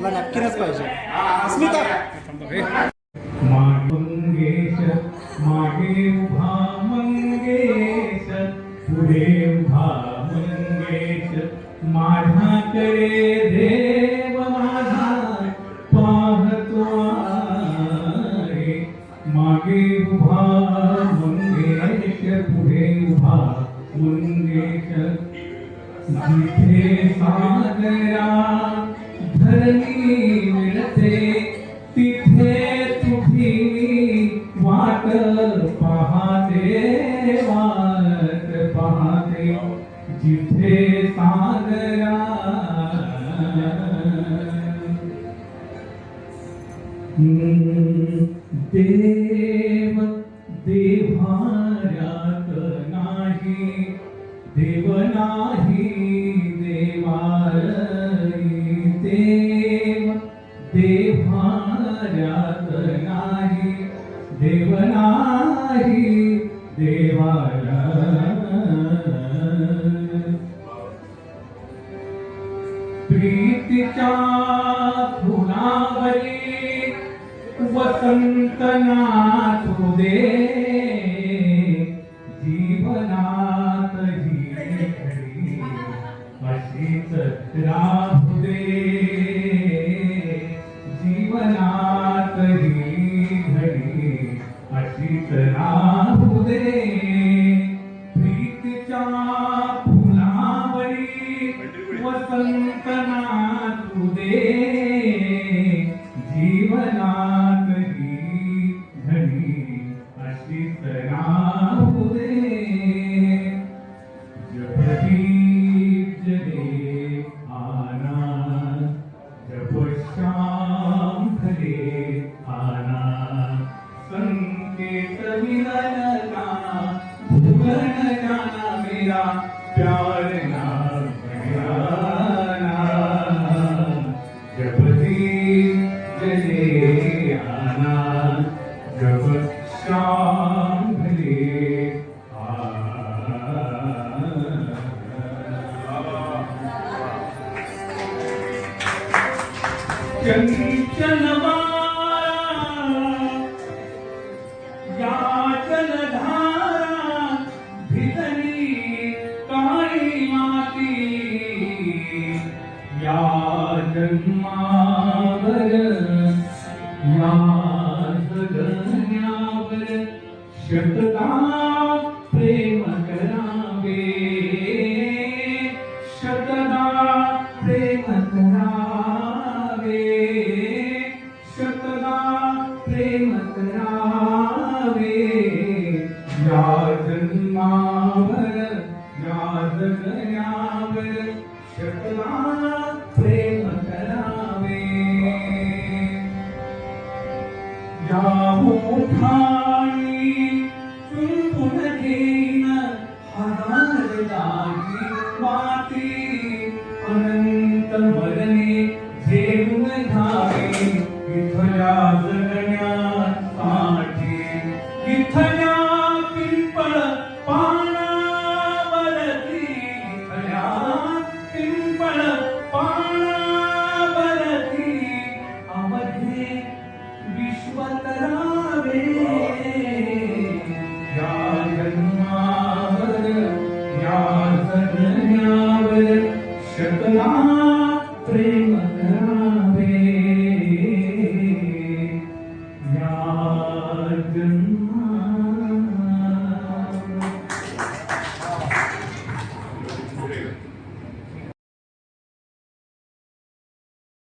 मला नक्कीच पाहिजे. अस्मिता मंगेश मागे उभा मंगेश पुढे उभा मंगेश माझ्याकडे देव माझा पाहतो आहे. मागे उभा मंगेश पुढे उभा मंगेश जिथे सागरा धरणी मिळते तिथे तुझी वाट पाहते वाट पाहते. जिथे सागरा देव देव्हाऱ्यात नाही देव नाही देवारी. देव देव्हाऱ्यात नाही देव नाही देवारा. प्रीतीच्या फुलावरी वसंत नाचू दे जीवनात ही घडी अशीच राहू दे. जीवनात ही घडी अशीच राहू दे. प्रीतीच्या फुलावरी वसंत नाचू दे जीवनात ही घडी अशीच राहू दे. जब दीप जले आना जब शाम ढले आना संकेत मिलन का भूलन जाना मेरा प्यार ना बयाना. जब दीप जले आना जब शाम ढले चंचल या जलधारा भितरी काळी माती. या जन्मावर या जगण्यावर शतका प्रेम करावे. शतका प्रेम करावे. शतका प्रेम करावे. या जन्मावर या जगण्यावर शतका प्रेम करावे. या मोठाई चुंबून घेईन हजार दागी माती. अनंत मरणे झेलून घ्यावे इथल्या जगण्यासाठी. इथल्या पिंपळ पानावरती इथल्या पिंपळ पानावरती अवघे विश्व करावे. या जन्मावर या जगण्यावर शतका प्रेम करा.